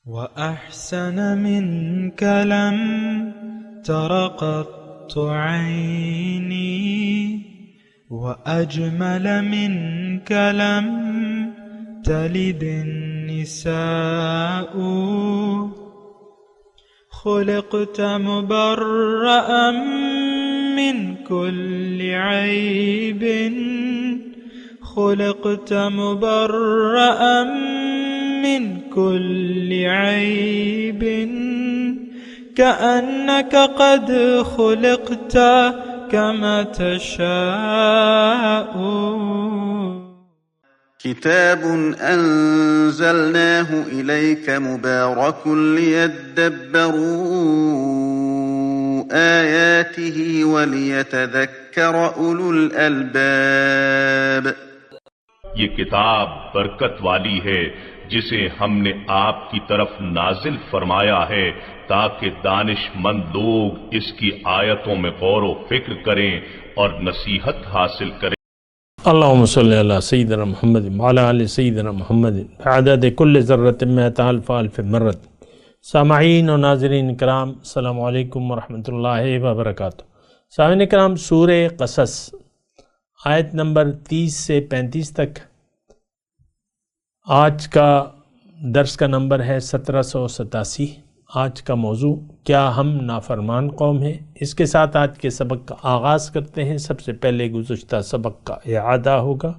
وأحسن منك لم تر قط عيني وأجمل منك لم تلد النساء خلقت مبرأ من كل عيب خلقت مبرأ من كل عيب كأنك قد خلقت كما تشاء. كتاب أنزلناه إليك مبارك ليدبروا آياته وليتذكر أولو الألباب. یہ کتاب برکت والی ہے جسے ہم نے آپ کی طرف نازل فرمایا ہے تاکہ دانش مند لوگ اس کی آیتوں میں غور و فکر کریں اور نصیحت حاصل کریں. اللہم صلی علی سیدنا محمد وعلی آل سیدنا محمد بعدد کل ذرۃ مئۃ الف الف مرۃ. سامعین و ناظرین کرام، السلام علیکم ورحمۃ اللہ وبرکاتہ. سامعین کرام، سورہ قصص آیت نمبر 30 سے 35 تک آج کا درس کا نمبر ہے 1787. آج کا موضوع کیا ہم نافرمان قوم ہیں؟ اس کے ساتھ آج کے سبق کا آغاز کرتے ہیں. سب سے پہلے گزشتہ سبق کا اعادہ ہوگا.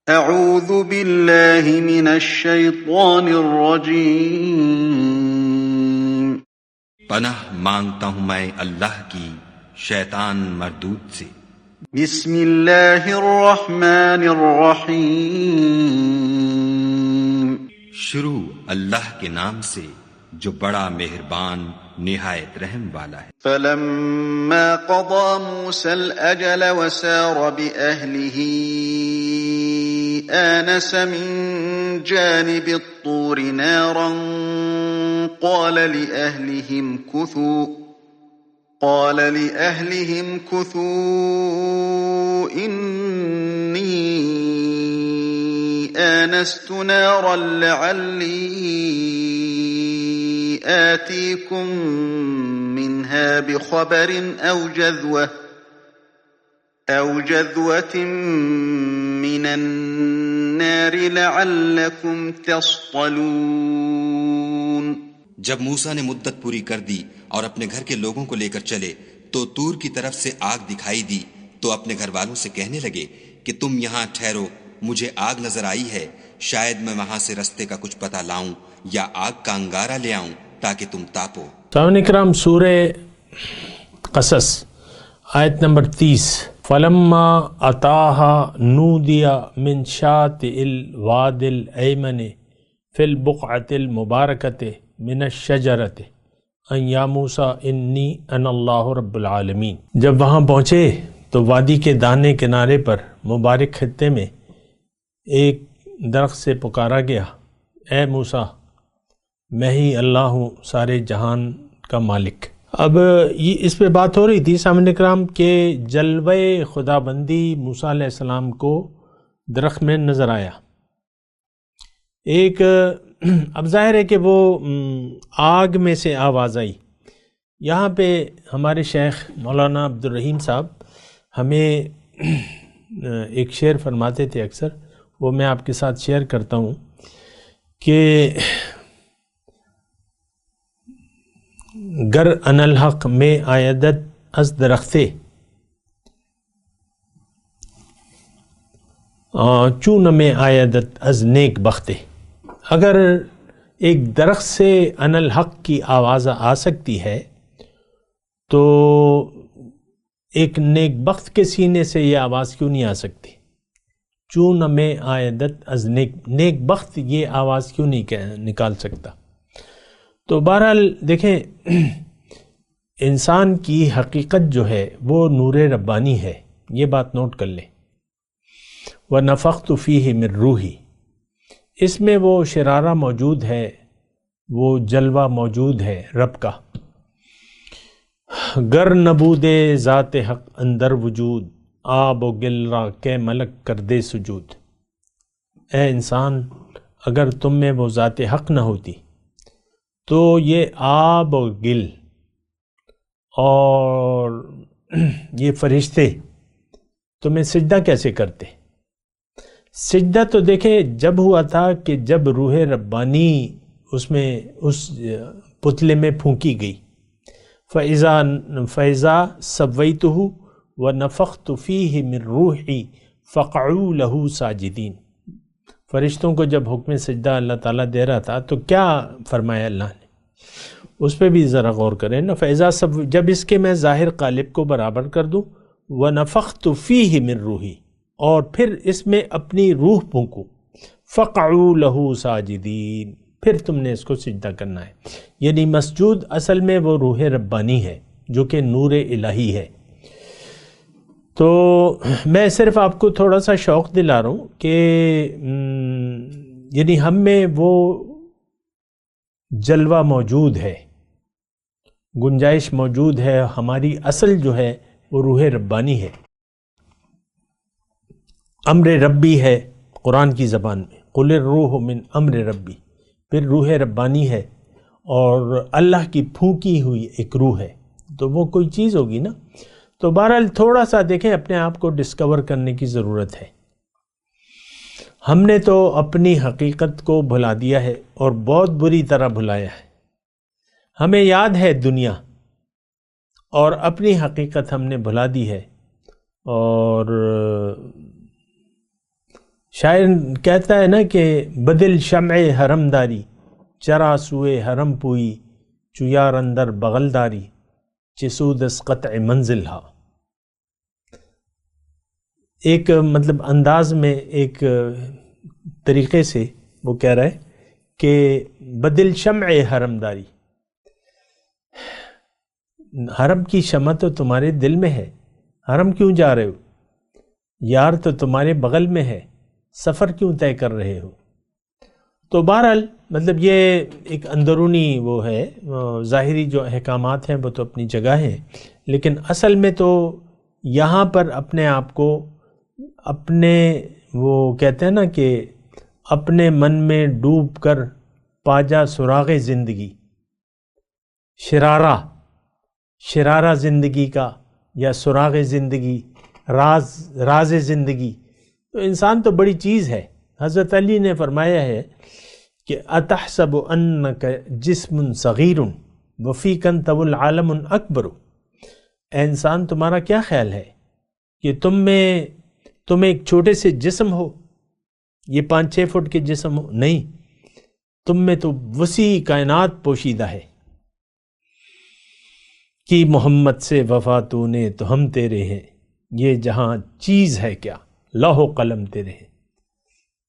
اعوذ باللہ من الشیطان الرجیم. پناہ مانگتا ہوں میں اللہ کی شیطان مردود سے. بسم اللہ الرحمن الرحیم. شروع اللہ کے نام سے جو بڑا مہربان نہایت رحم والا ہے. فلما قضى موسى الأجل وسار بأهله آنس من جانب الطور نارا قال لأهلهم كثوا إني آنست نارا لعلي آتيكم منها بخبر أو جذوة من النار لعلكم تصطلون. جب موسیٰ نے مدت پوری کر دی اور اپنے گھر کے لوگوں کو لے کر چلے تو طور کی طرف سے آگ دکھائی دی تو اپنے گھر والوں سے کہنے لگے کہ تم یہاں ٹھہرو، مجھے آگ نظر آئی ہے، شاید میں وہاں سے رستے کا کچھ پتہ لاؤں یا آگ کا انگارہ لے آؤں تاکہ تم تاپو. سامعین کرام، سورہ قصص آیت نمبر 30. فلما اتاها نودی من شاطئ الواد الایمن فی البقعۃ المبارکۃ من الشجرۃ ان یا موسیٰ انی انا اللہ رب العالمین. جب وہاں پہنچے تو وادی کے داہنے کنارے پر مبارک خطے میں ایک درخت سے پکارا گیا، اے موسیٰ، میں ہی اللہ ہوں سارے جہان کا مالک. اب یہ اس پہ بات ہو رہی تھی سامعین کرام کہ جلوہ خدا بندی موسیٰ علیہ السلام کو درخت میں نظر آیا. ایک اب ظاہر ہے کہ وہ آگ میں سے آواز آئی. یہاں پہ ہمارے شیخ مولانا عبدالرحیم صاحب ہمیں ایک شعر فرماتے تھے اکثر، وہ میں آپ کے ساتھ شیئر کرتا ہوں کہ گر انالحق میں آیدت از درختے چون میں آیدت از نیک بختے. اگر ایک درخت سے انالحق کی آواز آ سکتی ہے تو ایک نیک بخت کے سینے سے یہ آواز کیوں نہیں آ سکتی؟ چون میں آیدت از نیک بخت یہ آواز کیوں نہیں نکال سکتا؟ تو بہرحال دیکھیں، انسان کی حقیقت جو ہے وہ نور ربانی ہے، یہ بات نوٹ کر لیں. وَنَفَخْتُ فِيهِ مِن رُوحِي، اس میں وہ شرارہ موجود ہے، وہ جلوہ موجود ہے رب کا. گر نبود ذات حق اندر وجود آب و گل را کے ملک کر دے سجود. اے انسان، اگر تم میں وہ ذات حق نہ ہوتی تو یہ آب اور گل اور یہ فرشتے تمہیں سجدہ کیسے کرتے؟ سجدہ تو دیکھیں جب ہوا تھا کہ جب روح ربانی اس پتلے میں پھونکی گئی، فَإِذَا سَوَّيْتُهُ وَنَفَخْتُ فِيهِ مِن رُوحِي فَقَعُوا لَهُ سَاجِدِينَ۔ فرشتوں کو جب حکم سجدہ اللہ تعالیٰ دے رہا تھا تو کیا فرمایا اللہ نے؟ اس پہ بھی ذرا غور کریں نا۔ فَإِذَا جب اس کے میں ظاہر قالب کو برابر کر دوں، وَنَفَخْتُ فِيهِ مِن رُوحِي، اور پھر اس میں اپنی روح پھونکوں، فَقَعُوا لَهُ سَاجِدِينَ، پھر تم نے اس کو سجدہ کرنا ہے۔ یعنی مسجود اصل میں وہ روح ربانی ہے جو کہ نور الہی ہے۔ تو میں صرف آپ کو تھوڑا سا شوق دلا رہا ہوں کہ یعنی ہم میں وہ جلوہ موجود ہے، گنجائش موجود ہے، ہماری اصل جو ہے وہ روح ربانی ہے، امر ربی ہے قرآن کی زبان میں، قل الروح من امر ربی، پھر روح ربانی ہے اور اللہ کی پھونکی ہوئی ایک روح ہے، تو وہ کوئی چیز ہوگی نا۔ تو بہرحال تھوڑا سا دیکھیں، اپنے آپ کو ڈسکور کرنے کی ضرورت ہے۔ ہم نے تو اپنی حقیقت کو بھلا دیا ہے اور بہت بری طرح بھلایا ہے۔ ہمیں یاد ہے دنیا اور اپنی حقیقت ہم نے بھلا دی ہے، اور شاعر کہتا ہے نا کہ بدل شمع حرم داری، چرا سوئے حرم پوئی، چیار اندر بغل داری، چسود اس قطع منزل ہا۔ ایک مطلب انداز میں ایک طریقے سے وہ کہہ رہا ہے کہ بدل شمع حرم داری، حرم کی شمع تو تمہارے دل میں ہے، حرم کیوں جا رہے ہو؟ یار تو تمہارے بغل میں ہے، سفر کیوں طے کر رہے ہو؟ تو بہرحال مطلب یہ ایک اندرونی وہ ہے، ظاہری جو احکامات ہیں وہ تو اپنی جگہ ہیں، لیکن اصل میں تو یہاں پر اپنے آپ کو اپنے وہ کہتے ہیں نا کہ اپنے من میں ڈوب کر پاجا سراغ زندگی، شرارہ زندگی کا یا سراغ زندگی، راز زندگی، تو انسان تو بڑی چیز ہے۔ حضرت علی نے فرمایا ہے کہ اتحسب انک جسم صغیر وفیک انت العالم اکبر۔ اے انسان، تمہارا کیا خیال ہے کہ تم ایک چھوٹے سے جسم ہو، یہ 5-6 فٹ کے جسم ہو؟ نہیں، تم میں تو وسیع کائنات پوشیدہ ہے۔ کہ محمد سے وفا تو نے تو ہم تیرے ہیں، یہ جہاں چیز ہے کیا، لوح و قلم تیرے ہیں۔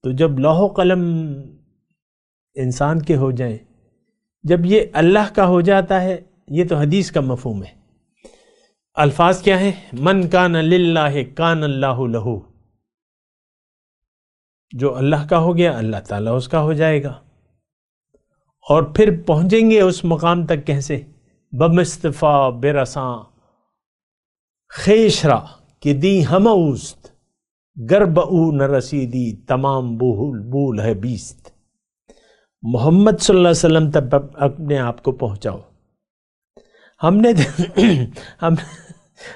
تو جب لوح و قلم انسان کے ہو جائیں، جب یہ اللہ کا ہو جاتا ہے، یہ تو حدیث کا مفہوم ہے۔ الفاظ کیا ہیں؟ من کان للہ کان اللہ لہو، جو اللہ کا ہو گیا اللہ تعالیٰ اس کا ہو جائے گا۔ اور پھر پہنچیں گے اس مقام تک کیسے؟ بمصطفیٰ برساں خیشرا کہ دی ہم اوست، گرب او نہ رسیدی تمام بول ہے بیست۔ محمد صلی اللہ علیہ وسلم تک اپنے آپ کو پہنچاؤ۔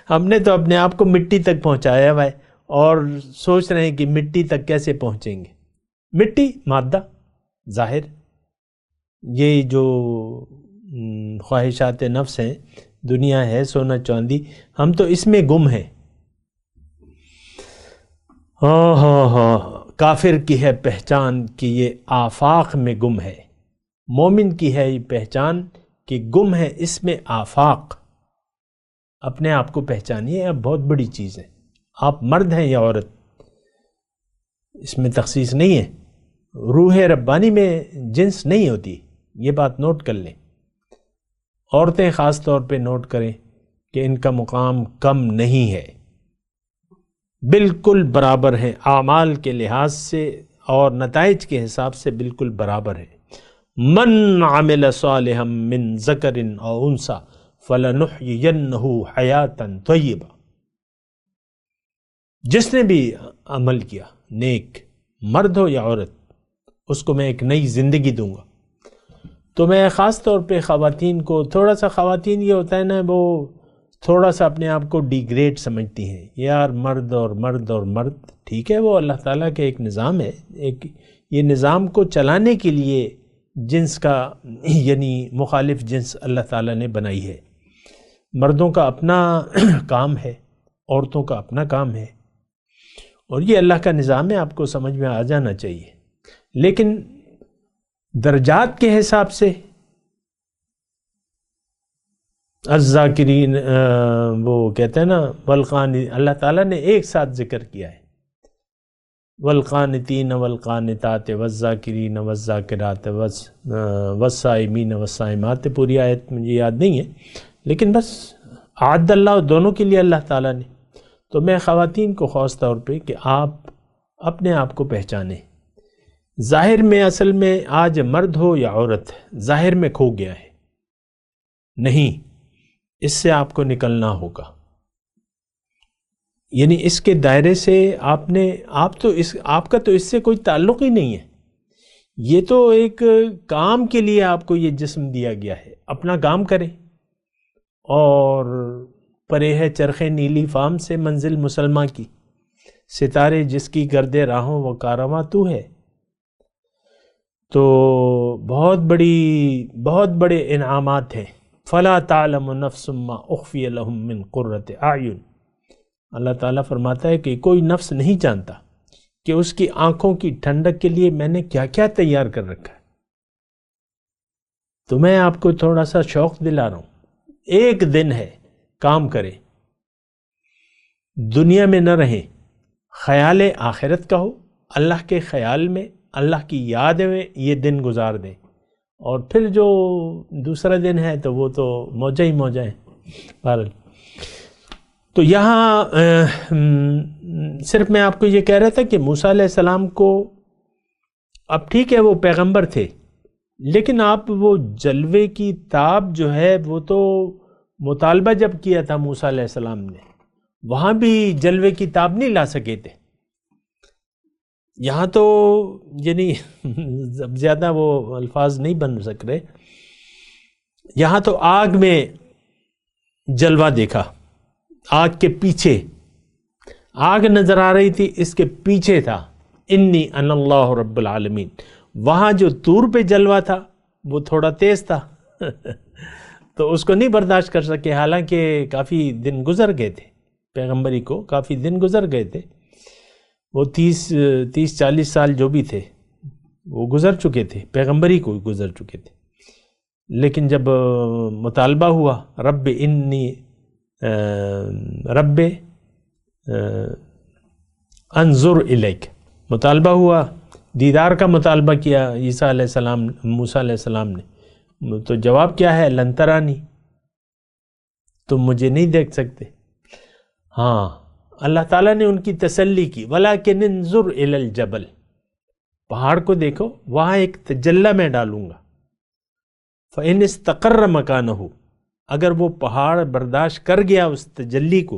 ہم نے تو اپنے آپ کو مٹی تک پہنچایا ہوا ہے اور سوچ رہے ہیں کہ مٹی تک کیسے پہنچیں گے۔ مٹی مادہ ظاہر، یہ جو خواہشات نفس ہیں، دنیا ہے، سونا چاندی، ہم تو اس میں گم ہیں۔ کافر کی ہے پہچان کہ یہ آفاق میں گم ہے، مومن کی ہے یہ پہچان کہ گم ہے اس میں آفاق۔ اپنے آپ کو پہچانیے، اب بہت بڑی چیز ہے۔ آپ مرد ہیں یا عورت، اس میں تخصیص نہیں ہے۔ روح ربانی میں جنس نہیں ہوتی، یہ بات نوٹ کر لیں۔ عورتیں خاص طور پہ نوٹ کریں کہ ان کا مقام کم نہیں ہے، بالکل برابر ہیں، اعمال کے لحاظ سے اور نتائج کے حساب سے بالکل برابر ہے۔ من عمل صالحا من ذکر او انثی فلنحیینہ حیاتا طیبہ، جس نے بھی عمل کیا نیک، مرد ہو یا عورت، اس کو میں ایک نئی زندگی دوں گا۔ تو میں خاص طور پہ خواتین کو تھوڑا سا، خواتین یہ ہوتا ہے نا وہ تھوڑا سا اپنے آپ کو ڈیگریڈ سمجھتی ہیں، یار مرد اور مرد اور مرد، ٹھیک ہے وہ اللہ تعالیٰ کا ایک نظام ہے، ایک یہ نظام کو چلانے کے لیے جنس کا یعنی مخالف جنس اللہ تعالیٰ نے بنائی ہے، مردوں کا اپنا کام ہے، عورتوں کا اپنا کام ہے، اور یہ اللہ کا نظام ہے، آپ کو سمجھ میں آ جانا چاہیے۔ لیکن درجات کے حساب سے الذاکرین، وہ کہتے ہیں نا والقانتین، اللہ تعالیٰ نے ایک ساتھ ذکر کیا ہے، والقانتین والقانتات والذاکرین والذاکرات والصائمین والصائمات، پوری آیت مجھے یاد نہیں ہے، لیکن بس اعد اللہ دونوں کے لیے اللہ تعالیٰ نے۔ تو میں خواتین کو خاص طور پہ کہ آپ اپنے آپ کو پہچانیں، ظاہر میں اصل میں آج مرد ہو یا عورت ظاہر میں کھو گیا ہے، نہیں، اس سے آپ کو نکلنا ہوگا، یعنی اس کے دائرے سے آپ کا تو اس سے کوئی تعلق ہی نہیں ہے، یہ تو ایک کام کے لیے آپ کو یہ جسم دیا گیا ہے، اپنا کام کریں، اور پرے ہے چرخ نیلی فام سے منزل مسلمہ کی، ستارے جس کی گرد راہوں وہ کارواں تو ہے۔ تو بہت بڑے انعامات ہیں، فلا تعلم نفس ما اخفی لهم من قرۃ اعین، اللہ تعالیٰ فرماتا ہے کہ کوئی نفس نہیں جانتا کہ اس کی آنکھوں کی ٹھنڈک کے لیے میں نے کیا کیا تیار کر رکھا ہے۔ تو میں آپ کو تھوڑا سا شوق دلا رہا ہوں، ایک دن ہے، کام کریں، دنیا میں نہ رہیں، خیال آخرت کا ہو، اللہ کے خیال میں، اللہ کی یاد میں یہ دن گزار دیں، اور پھر جو دوسرا دن ہے تو وہ تو موجہ ہی موجہ ہے۔ بہرحال تو یہاں صرف میں آپ کو یہ کہہ رہا تھا کہ موسیٰ علیہ السلام کو، اب ٹھیک ہے وہ پیغمبر تھے، لیکن آپ وہ جلوے کی تاب جو ہے وہ تو مطالبہ جب کیا تھا موسیٰ علیہ السلام نے، وہاں بھی جلوے کی تاب نہیں لا سکے تھے، یہاں تو یعنی زیادہ وہ الفاظ نہیں بن سک رہے، یہاں تو آگ میں جلوہ دیکھا، آگ کے پیچھے آگ نظر آ رہی تھی، اس کے پیچھے تھا انی انا اللہ رب العالمین، وہاں جو طور پہ جلوہ تھا وہ تھوڑا تیز تھا تو اس کو نہیں برداشت کر سکے، حالانکہ کافی دن گزر گئے تھے، پیغمبری کو کافی دن گزر گئے تھے، وہ 30-40 سال جو بھی تھے وہ گزر چکے تھے، پیغمبری کو گزر چکے تھے، لیکن جب مطالبہ ہوا رب انظر الیک، مطالبہ ہوا، دیدار کا مطالبہ کیا موسیٰ علیہ السلام نے، تو جواب کیا ہے؟ لن ترانی، تم مجھے نہیں دیکھ سکتے۔ ہاں اللہ تعالیٰ نے ان کی تسلی کی، ولیکن انظر الی الجبل، پہاڑ کو دیکھو، وہاں ایک تجلی میں ڈالوں گا، فإن استقر مکانہ، اگر وہ پہاڑ برداشت کر گیا اس تجلی کو،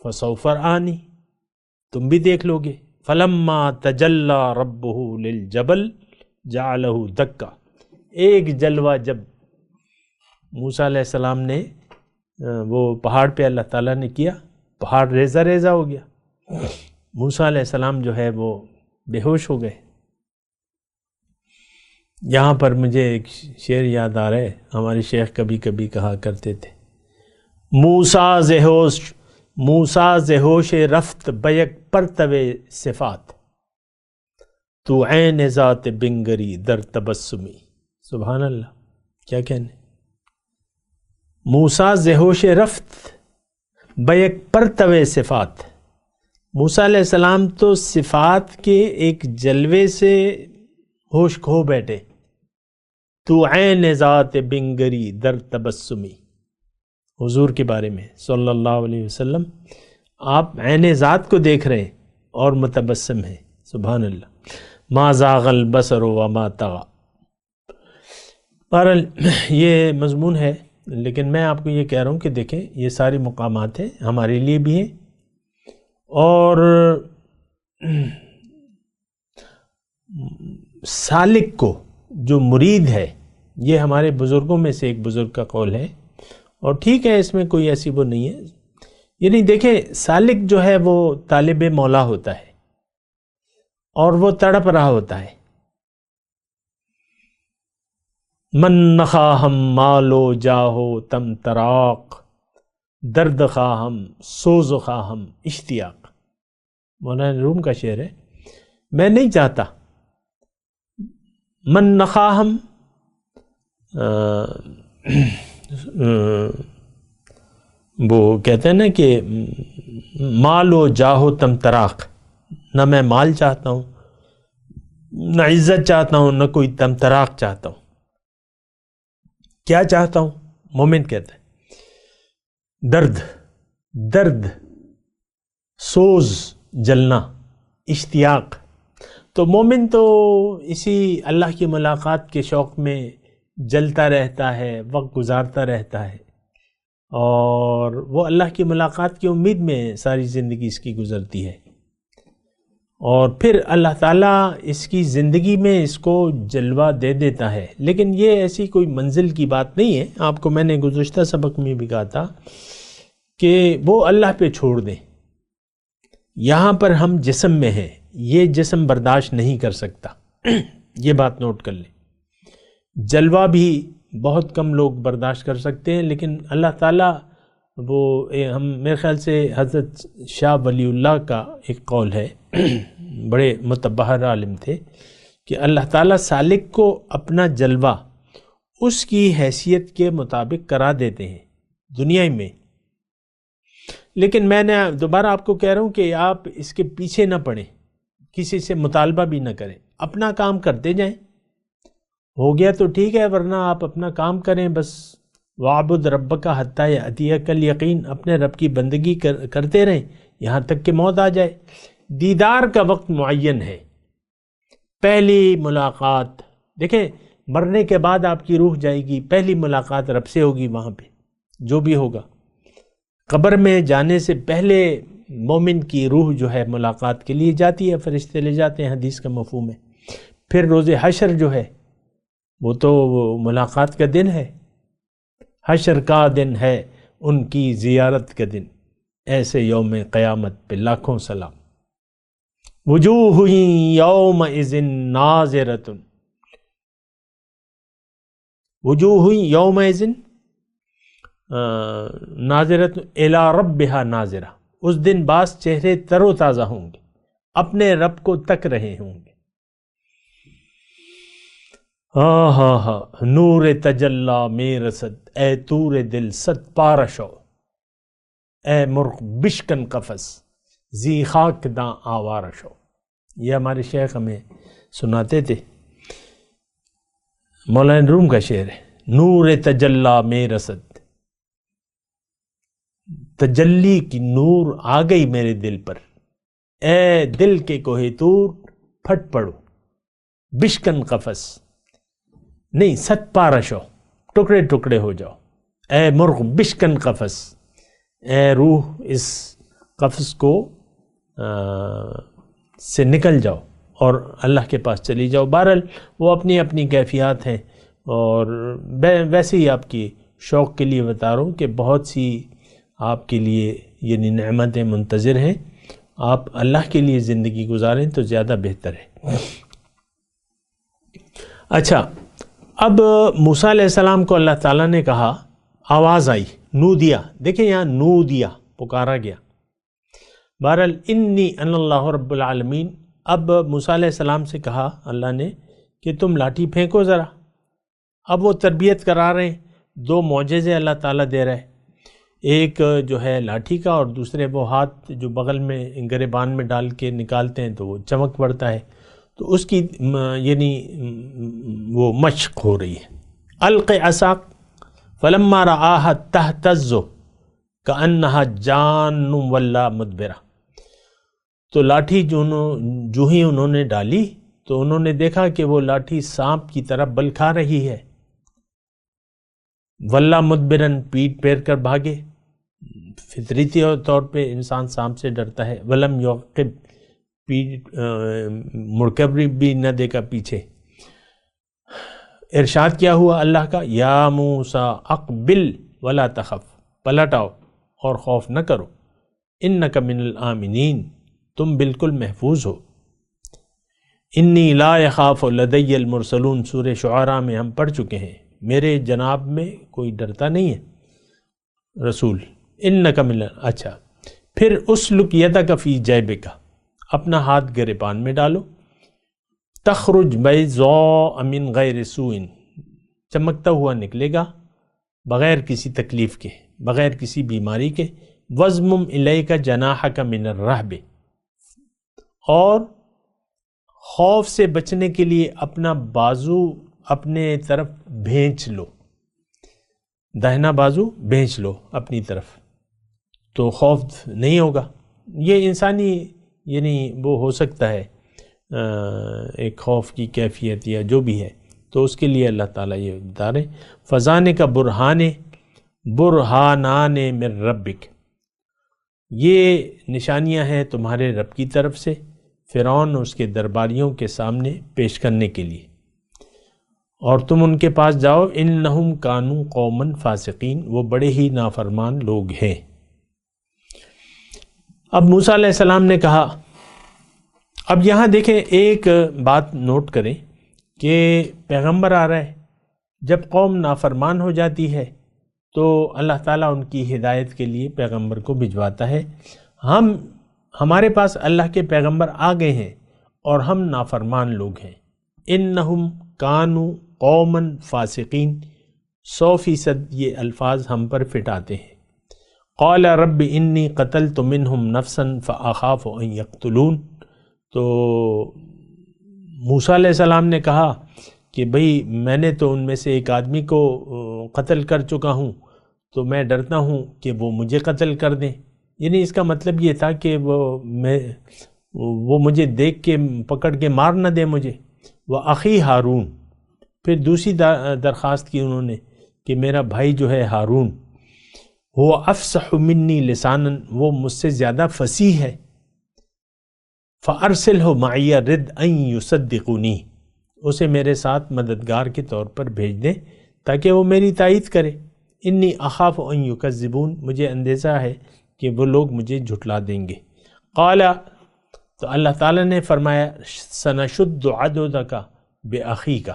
فسوف رآنی، تم بھی دیکھ لو گے، فلما تجلی ربہ للجبل جعلہ دکا، ایک جلوہ جب موسیٰ علیہ السلام نے وہ پہاڑ پہ اللہ تعالیٰ نے کیا، پہاڑ ریزہ ریزہ ہو گیا، موسیٰ علیہ السلام جو ہے وہ بے ہوش ہو گئے۔ یہاں پر مجھے ایک شعر یاد آ رہا ہے، ہمارے شیخ کبھی کبھی کہا کرتے تھے، موسیٰ ز ہوش رفت بیک پرتو صفات، تو عین ذات بنگری در تبسمی، سبحان اللہ، کیا کہنے، موسیٰ ز ہوش رفت بیک پرتو صفات، موسیٰ علیہ السلام تو صفات کے ایک جلوے سے ہوش کھو بیٹھے، تو عین ذات بنگری در تبسمی، حضور کے بارے میں صلی اللہ علیہ وسلم، آپ عین ذات کو دیکھ رہے ہیں اور متبسم ہیں، سبحان اللہ، ما زاغ البصر وما طغى۔ بہرحال یہ مضمون ہے، لیکن میں آپ کو یہ کہہ رہا ہوں کہ دیکھیں یہ ساری مقامات ہیں، ہمارے لیے بھی ہیں، اور سالک کو، جو مرید ہے یہ ہمارے بزرگوں میں سے ایک بزرگ کا قول ہے، اور ٹھیک ہے، اس میں کوئی ایسی وہ نہیں ہے. یعنی دیکھیں سالک جو ہے وہ طالب مولا ہوتا ہے اور وہ تڑپ رہا ہوتا ہے. من نخواہم مالو جاہو تم تراق، درد خواہم سوز خواہم اشتیاق. مولانا روم کا شعر ہے. میں نہیں چاہتا، من نخواہم وہ کہتے ہیں نا کہ مال و جاہو تم تراق، نہ میں مال چاہتا ہوں، نہ عزت چاہتا ہوں، نہ کوئی تم تراق چاہتا ہوں. کیا چاہتا ہوں؟ مومن کہتا ہے درد، سوز جلنا، اشتیاق. تو مومن تو اسی اللہ کی ملاقات کے شوق میں جلتا رہتا ہے، وقت گزارتا رہتا ہے، اور وہ اللہ کی ملاقات کی امید میں ساری زندگی اس کی گزرتی ہے. اور پھر اللہ تعالیٰ اس کی زندگی میں اس کو جلوہ دے دیتا ہے. لیکن یہ ایسی کوئی منزل کی بات نہیں ہے. آپ کو میں نے گزشتہ سبق میں بھی کہا تھا کہ وہ اللہ پہ چھوڑ دیں. یہاں پر ہم جسم میں ہیں، یہ جسم برداشت نہیں کر سکتا. یہ بات نوٹ کر لیں. جلوہ بھی بہت کم لوگ برداشت کر سکتے ہیں، لیکن اللہ تعالیٰ وہ ہم میرے خیال سے حضرت شاہ ولی اللہ کا ایک قول ہے، بڑے متبحر عالم تھے، کہ اللہ تعالیٰ سالک کو اپنا جلوہ اس کی حیثیت کے مطابق کرا دیتے ہیں دنیا میں. لیکن میں نے دوبارہ آپ کو کہہ رہا ہوں کہ آپ اس کے پیچھے نہ پڑیں، کسی سے مطالبہ بھی نہ کریں، اپنا کام کرتے جائیں. ہو گیا تو ٹھیک ہے، ورنہ آپ اپنا کام کریں بس. وَعْبُدْ رَبَّكَ حَتَّىٰ يَأْتِيَكَ الْيَقِينُ، اپنے رب کی بندگی کرتے رہیں یہاں تک کہ موت آ جائے. دیدار کا وقت معین ہے. پہلی ملاقات، دیکھیں مرنے کے بعد آپ کی روح جائے گی، پہلی ملاقات رب سے ہوگی. وہاں پہ جو بھی ہوگا، قبر میں جانے سے پہلے مومن کی روح جو ہے ملاقات کے لیے جاتی ہے، فرشتے لے جاتے ہیں، حدیث کا مفہوم ہے. پھر روز حشر جو ہے وہ تو ملاقات کا دن ہے. حشر کا دن ہے ان کی زیارت کا دن، ایسے یوم قیامت پہ لاکھوں سلام. وجوہ یومئذ ناظرۃ، وجوہ یومئذ ناظرۃ الی ربہا ناظرہ. اس دن بعض چہرے تر و تازہ ہوں گے، اپنے رب کو تک رہے ہوں گے. نور تجلا میں رسد، اے تور دل ست پارشو، اے مرغ بشکن قفس زی خاک داں آوارشو. یہ ہمارے شیخ ہمیں سناتے تھے. مولانا روم کا شعر ہے. نور تجلا میں رسد، تجلی کی نور آ گئی میرے دل پر، اے دل کے کوہ طور پھٹ پڑو. بشکن قفس نہیں، ست پارشو، ٹکڑے ٹکڑے ہو جاؤ. اے مرغ بشکن قفس، اے روح اس قفس کو سے نکل جاؤ اور اللہ کے پاس چلی جاؤ. بہرحال وہ اپنی اپنی کیفیات ہیں، اور ویسے ہی آپ کی شوق کے لیے بتا رہا ہوں کہ بہت سی آپ کے لیے یعنی نعمتیں منتظر ہیں. آپ اللہ کے لیے زندگی گزاریں تو زیادہ بہتر ہے. اچھا، اب موسیٰ علیہ السلام کو اللہ تعالیٰ نے کہا، آواز آئی، نودیا. دیکھیں یہاں نودیا، پکارا گیا. بہرحال انی ان اللہ رب العالمین. اب موسیٰ علیہ السلام سے کہا اللہ نے کہ تم لاٹھی پھینکو ذرا. اب وہ تربیت کرا رہے ہیں. دو معجزے اللہ تعالیٰ دے رہے ہیں، ایک جو ہے لاٹھی کا، اور دوسرے وہ ہاتھ جو بغل میں گریبان میں ڈال کے نکالتے ہیں تو وہ چمک پڑتا ہے. تو اس کی یعنی وہ مشق ہو رہی ہے. الق عصاک فلما رآہا تہتز کأنہا جان ولا مدبرہ. تو لاٹھی جو ہی انہوں نے ڈالی تو انہوں نے دیکھا کہ وہ لاٹھی سانپ کی طرح بل کھا رہی ہے. ولا مدبرن، پیٹ پھیر کر بھاگے. فطری طور پہ انسان سانپ سے ڈرتا ہے. ولم یعقب، پیٹ مڑ کر بھی نہ دیکھا پیچھے. ارشاد کیا ہوا اللہ کا، یا موسیٰ اقبل ولا تخف، پلٹ آؤ اور خوف نہ کرو، انک من الآمنین، تم بالکل محفوظ ہو۔ انی لا یخاف لدی المرسلون، سورہ شعراء میں ہم پڑھ چکے ہیں، میرے جناب میں کوئی ڈرتا نہیں ہے رسول۔ انک من، اچھا پھر اسلک یدک فی جیبک، اپنا ہاتھ گریبان میں ڈالو، تخرج بیضاء من غیر سوء، چمکتا ہوا نکلے گا بغیر کسی تکلیف کے، بغیر کسی بیماری کے، وضمم الیک جناحک من الرہب، اور خوف سے بچنے کے لیے اپنا بازو اپنے طرف بھینچ لو، داہنا بازو بھینچ لو اپنی طرف، تو خوف نہیں ہوگا۔ یہ انسانی یعنی وہ ہو سکتا ہے ایک خوف کی کیفیت یا جو بھی ہے، تو اس کے لیے اللہ تعالیٰ یہ بتا رہے فَذَانِكَ برہانان من ربک، یہ نشانیاں ہیں تمہارے رب کی طرف سے فرعون اور اس کے درباریوں کے سامنے پیش کرنے کے لیے، اور تم ان کے پاس جاؤ، انہم کانوا قوما فاسقین، وہ بڑے ہی نافرمان لوگ ہیں۔ اب موسیٰ علیہ السلام نے کہا، اب یہاں دیکھیں ایک بات نوٹ کریں کہ پیغمبر آ رہا ہے، جب قوم نافرمان ہو جاتی ہے تو اللہ تعالیٰ ان کی ہدایت کے لیے پیغمبر کو بھجواتا ہے۔ ہمارے پاس اللہ کے پیغمبر آ گئے ہیں اور ہم نافرمان لوگ ہیں۔ انہم کانوا قوما فاسقین، 100% یہ الفاظ ہم پر فٹ آتے ہیں۔ قال رب انی قتلت منہم نفسا فاخاف ان یقتلون، تو موسیٰ علیہ السلام نے کہا کہ بھئی میں نے تو ان میں سے ایک آدمی کو قتل کر چکا ہوں، تو میں ڈرتا ہوں کہ وہ مجھے قتل کر دیں۔ یعنی اس کا مطلب یہ تھا کہ وہ مجھے دیکھ کے پکڑ کے مار نہ دے مجھے۔ وَأَخِي ہارون، پھر دوسری درخواست کی انہوں نے کہ میرا بھائی جو ہے ہارون، وہ افصح منی لسانا، وہ مجھ سے زیادہ فصیح ہے، فَأَرْسِلْهُ مَعِيَ رِدْ أَن يُصَدِّقُونِي، اسے میرے ساتھ مددگار کے طور پر بھیج دیں تاکہ وہ میری تائید کرے۔ انی اخاف ان یکذبون، مجھے اندیشہ ہے کہ وہ لوگ مجھے جھٹلا دیں گے۔ قال، تو اللہ تعالیٰ نے فرمایا سنشد عضدک باخیک،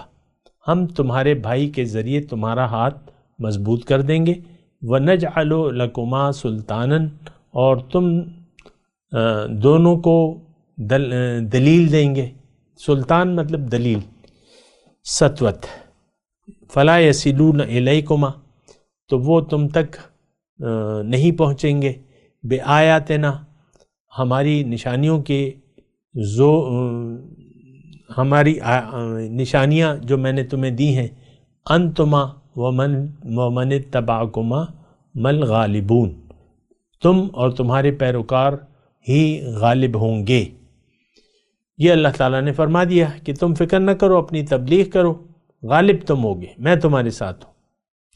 ہم تمہارے بھائی کے ذریعے تمہارا ہاتھ مضبوط کر دیں گے، ونجعل لکما سلطانا، اور تم دونوں کو دلیل دیں گے، سلطان مطلب دلیل، سطوت، فلا یصلون الیکما، تو وہ تم تک نہیں پہنچیں گے، بآیاتنا، ہماری نشانیوں کے ہماری نشانیاں جو میں نے تمہیں دی ہیں، انتما ومن اتبعکما مل غالبون، تم اور تمہارے پیروکار ہی غالب ہوں گے۔ یہ اللہ تعالیٰ نے فرما دیا کہ تم فکر نہ کرو، اپنی تبلیغ کرو، غالب تم ہوگے، میں تمہارے ساتھ ہوں۔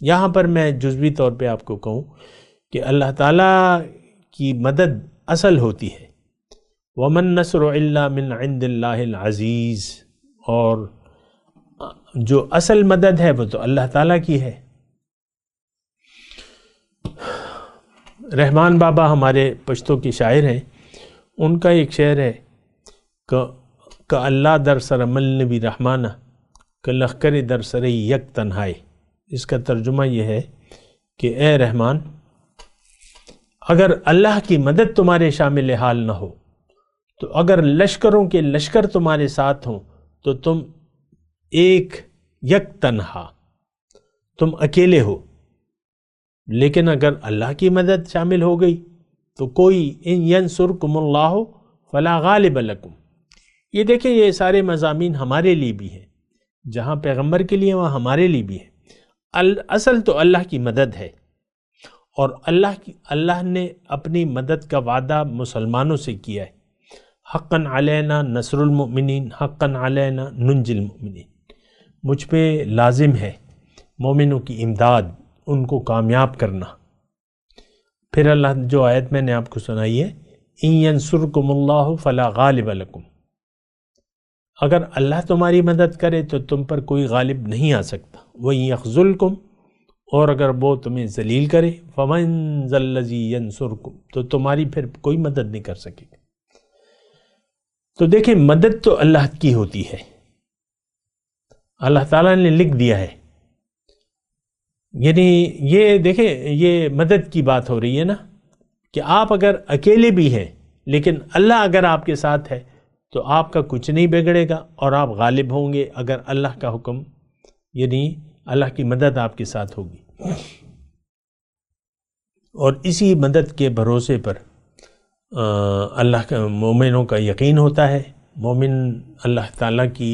یہاں پر میں جزوی طور پہ آپ کو کہوں کہ اللہ تعالیٰ کی مدد اصل ہوتی ہے، وَمَن نَّصْرُ إِلَّا مِنْ عِنْدِ اللَّهِ الْعَزِيزِ، اور جو اصل مدد ہے وہ تو اللہ تعالیٰ کی ہے۔ رحمان بابا ہمارے پشتو کے شاعر ہیں، ان کا ایک شعر ہے کہ اللہ در سر ملنوی رحمانہ، کہ لخکر در سر یک تنہائی۔ اس کا ترجمہ یہ ہے کہ اے رحمان، اگر اللہ کی مدد تمہارے شامل حال نہ ہو، تو اگر لشکروں کے لشکر تمہارے ساتھ ہوں تو تم ایک یک تنہا، تم اکیلے ہو، لیکن اگر اللہ کی مدد شامل ہو گئی تو کوئی ان ینصرکم اللہ فلا غالب لکم۔ یہ دیکھیں، یہ سارے مضامین ہمارے لیے بھی ہیں، جہاں پیغمبر کے لیے وہاں ہمارے لیے بھی ہے۔ اصل تو اللہ کی مدد ہے، اور اللہ نے اپنی مدد کا وعدہ مسلمانوں سے کیا ہے، حقاً علینا نصر المؤمنین، حقاً علینا ننجی المؤمنین، مجھ پہ لازم ہے مومنوں کی امداد، ان کو کامیاب کرنا۔ پھر اللہ جو آیت میں نے آپ کو سنائی ہے، ان ینصرکم اللہ فلا غالب لکم، اگر اللہ تمہاری مدد کرے تو تم پر کوئی غالب نہیں آ سکتا، وَإِن يَخْذُلْكُمْ، اور اگر وہ تمہیں ذلیل کرے، فَمَنْ ذَا الَّذِي يَنْصُرُكُمْ، تو تمہاری پھر کوئی مدد نہیں کر سکے گا۔ تو دیکھیں مدد تو اللہ کی ہوتی ہے، اللہ تعالیٰ نے لکھ دیا ہے، یعنی یہ دیکھیں یہ مدد کی بات ہو رہی ہے نا، کہ آپ اگر اکیلے بھی ہیں لیکن اللہ اگر آپ کے ساتھ ہے تو آپ کا کچھ نہیں بگڑے گا اور آپ غالب ہوں گے اگر اللہ کا حکم، یعنی اللہ کی مدد آپ کے ساتھ ہوگی۔ اور اسی مدد کے بھروسے پر اللہ کا مومنوں کا یقین ہوتا ہے، مومن اللہ تعالیٰ کی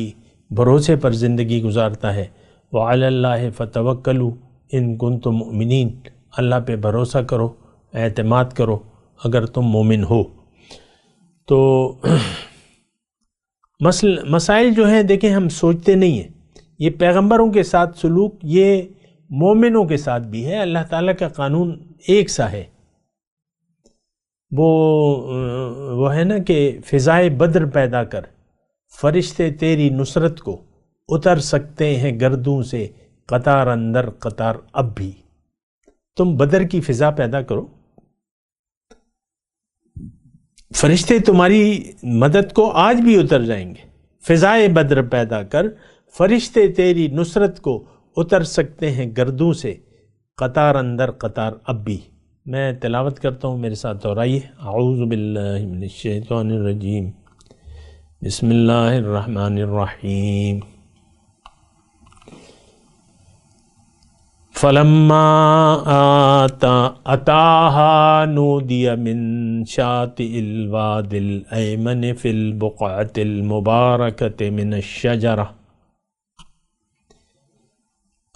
بھروسے پر زندگی گزارتا ہے۔ وَعَلَى اللَّهِ فَتَوَكَّلُوا إِن كُنتُم مُؤْمِنِينَ، اللہ پہ بھروسہ کرو، اعتماد کرو اگر تم مومن ہو۔ تو مسائل جو ہیں دیکھیں ہم سوچتے نہیں ہیں، یہ پیغمبروں کے ساتھ سلوک یہ مومنوں کے ساتھ بھی ہے، اللہ تعالیٰ کا قانون ایک سا ہے۔ وہ ہے نا کہ فضائے بدر پیدا کر، فرشتے تیری نصرت کو اتر سکتے ہیں گردوں سے، قطار اندر قطار اب بھی۔ تم بدر کی فضا پیدا کرو، فرشتے تمہاری مدد کو آج بھی اتر جائیں گے۔ فضائے بدر پیدا کر، فرشتے تیری نصرت کو اتر سکتے ہیں گردوں سے، قطار اندر قطار اب بھی۔ میں تلاوت کرتا ہوں، میرے ساتھ دہرائیے۔ اعوذ باللہ من الشیطان الرجیم، بسم اللہ الرحمن الرحیم۔ فَلَمَّا أَتَاهَا نُودِيَ مِن شَاطِئِ الْوَادِ الْأَيْمَنِ فِي الْبُقْعَةِ الْمُبَارَكَةِ مِنَ الشَّجَرَةِ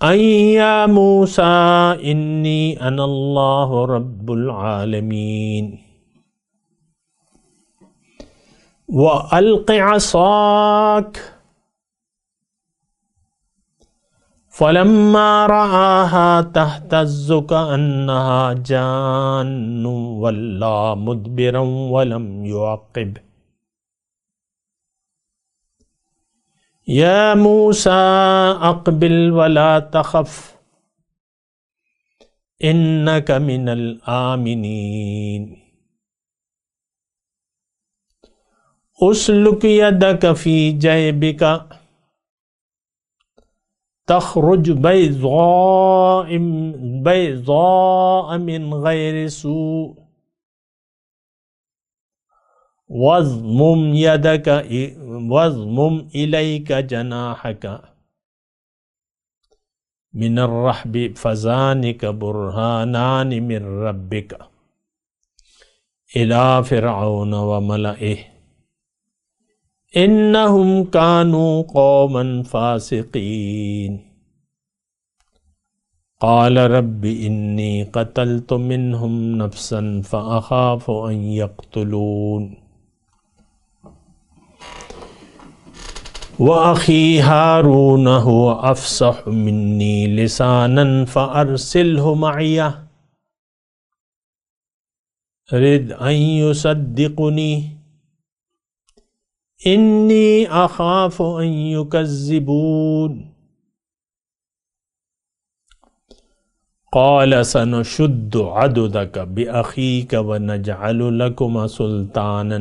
أَن يَا مُوسَىٰ إِنِّي أَنَا اللَّهُ رَبُّ الْعَالَمِينَ وَأَلْقِ عَصَاكَ فَلَمَّا رَآهَا تَهْتَزُّ كَأَنَّهَا جَانٌّ وَلَّىٰ مُدْبِرًا وَلَمْ يُعَقِّبْ يَا مُوسَىٰ أَقْبِلْ وَلَا تَخَفْ إِنَّكَ مِنَ الْآمِنِينَ أُسْلُكْ يَدَكَ فِي جَيْبِكَ تخرج بيضاء من غير سوء واضمم إليك جناحك من الرحب فذلك برهانان من ربك إلى فرعون وملئه انہم کانوا قوما فاسقین قال رب انی قتلت منہم نفسا فاخاف ان یقتلون واخی ہارون هو افصح منی لسانا فارسلہ معی رد ان یصدقنی انی اخاف ان یکذبون قال سنشد عضدک باخیک ونجعل لکما سلطانا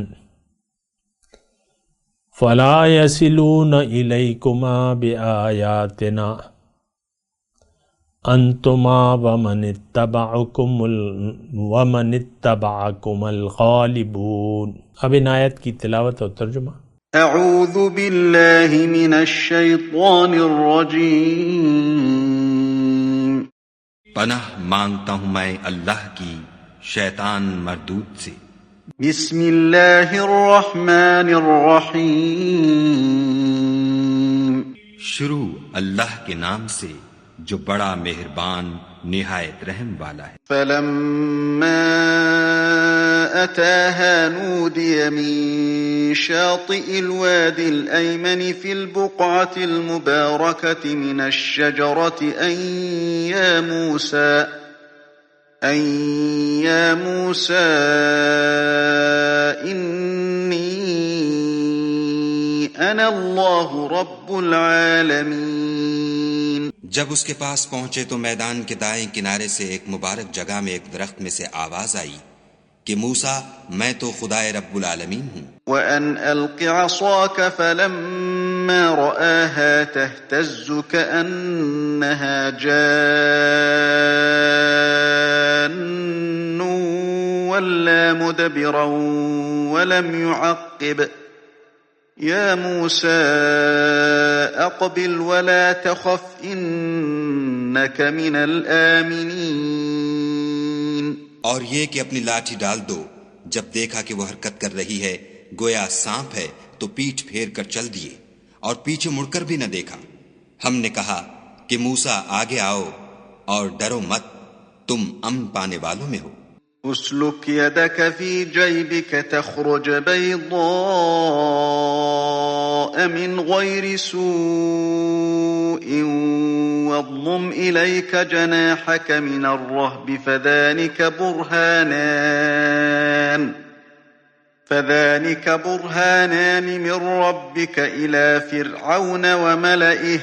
فلا یصلون الیکما بآیاتنا انتما ومن اتبعکم الغالبون۔ اب ان آیت کی تلاوت اور ترجمہ۔ اعوذ باللہ من الشیطان الرجیم، پناہ مانگتا ہوں میں اللہ کی شیطان مردود سے۔ بسم اللہ الرحمن الرحیم، شروع اللہ کے نام سے جو بڑا مہربان نہایت رحم والا ہے۔ فلما أتاها نودي من شاطئ الوادي الأيمن في البقعة المباركة من الشجرة أن يا موسى إني أنا الله رب العالمين. جب اس کے پاس پہنچے تو میدان کے دائیں کنارے سے ایک مبارک جگہ میں ایک درخت میں سے آواز آئی کہ موسیٰ میں تو خدائے رب العالمین ہوں. وأن ألق عصاك فلما رآها تهتز كأنها جان ولا مدبرا ولم يعقب يا موسى أقبل ولا تخف إنك من الآمنين. اور یہ کہ اپنی لاٹھی ڈال دو. جب دیکھا کہ وہ حرکت کر رہی ہے گویا سانپ ہے تو پیٹھ پھیر کر چل دیے اور پیچھے مڑ کر بھی نہ دیکھا. ہم نے کہا کہ موسیٰ آگے آؤ اور ڈرو مت، تم امن پانے والوں میں ہو. اسلك يدك في جيبك تخرج بيضاء من غير سوء واضمم إليك جناحك من الرهب فذلك برهانان من ربك إلى فرعون وملئه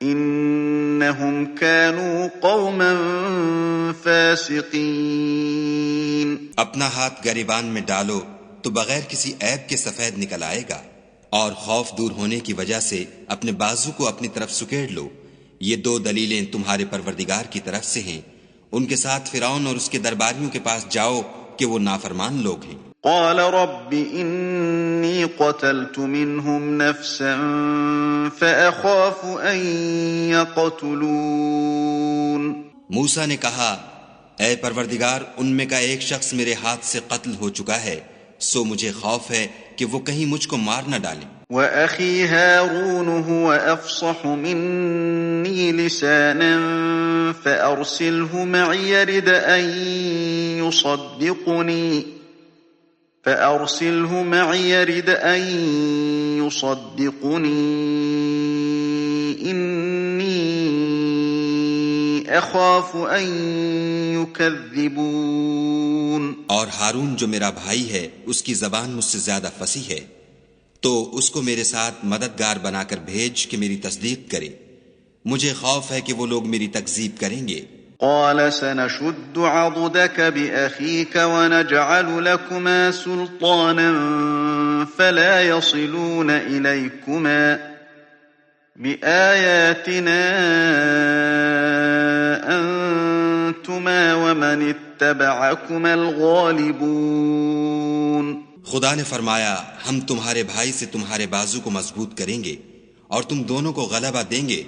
إنهم كانوا قوما فاسقين. اپنا ہاتھ گریبان میں ڈالو تو بغیر کسی عیب کے سفید نکل آئے گا، اور خوف دور ہونے کی وجہ سے اپنے بازو کو اپنی طرف سکیڑ لو. یہ دو دلیلیں تمہارے پروردگار کی طرف سے ہیں. ان کے ساتھ فرعون اور اس کے درباریوں کے پاس جاؤ کہ وہ نافرمان لوگ ہیں. قال رب إني قتلت منهم نفسا فأخاف أن يقتلون. موسیٰ نے کہا اے پروردگار ان میں کا ایک شخص میرے ہاتھ سے قتل ہو چکا ہے، سو مجھے خوف ہے کہ وہ کہیں مجھ کو مار نہ ڈالیں. وأخي هارون هو أفصح مني لسانا فأرسله معي يرد أن يصدقني إني أخاف أن يكذبون. اور ہارون جو میرا بھائی ہے اس کی زبان مجھ سے زیادہ فصیح ہے، تو اس کو میرے ساتھ مددگار بنا کر بھیج کہ میری تصدیق کرے. مجھے خوف ہے کہ وہ لوگ میری تکذیب کریں گے. قال سنشد عضدك بأخيك ونجعل لكما سلطانا فلا يصلون إليكما بآياتنا أنتما ومن اتبعكما الغالبون. خدا نے فرمایا ہم تمہارے بھائی سے تمہارے بازو کو مضبوط کریں گے اور تم دونوں کو غلبہ دیں گے،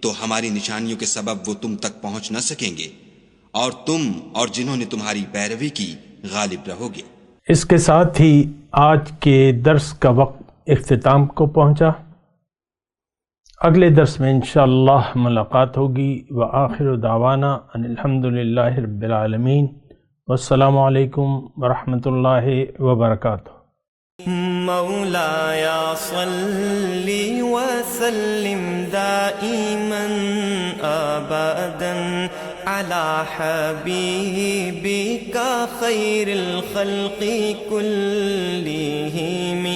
تو ہماری نشانیوں کے سبب وہ تم تک پہنچ نہ سکیں گے، اور تم اور جنہوں نے تمہاری پیروی کی غالب رہو گے. اس کے ساتھ ہی آج کے درس کا وقت اختتام کو پہنچا. اگلے درس میں انشاءاللہ ملاقات ہوگی. وآخر دعوانا ان الحمدللہ رب العالمین. والسلام علیکم ورحمۃ اللہ وبرکاتہ. مولایا صلی وسلم دائما ابدا على حبیبک خیر الخلق كلهم.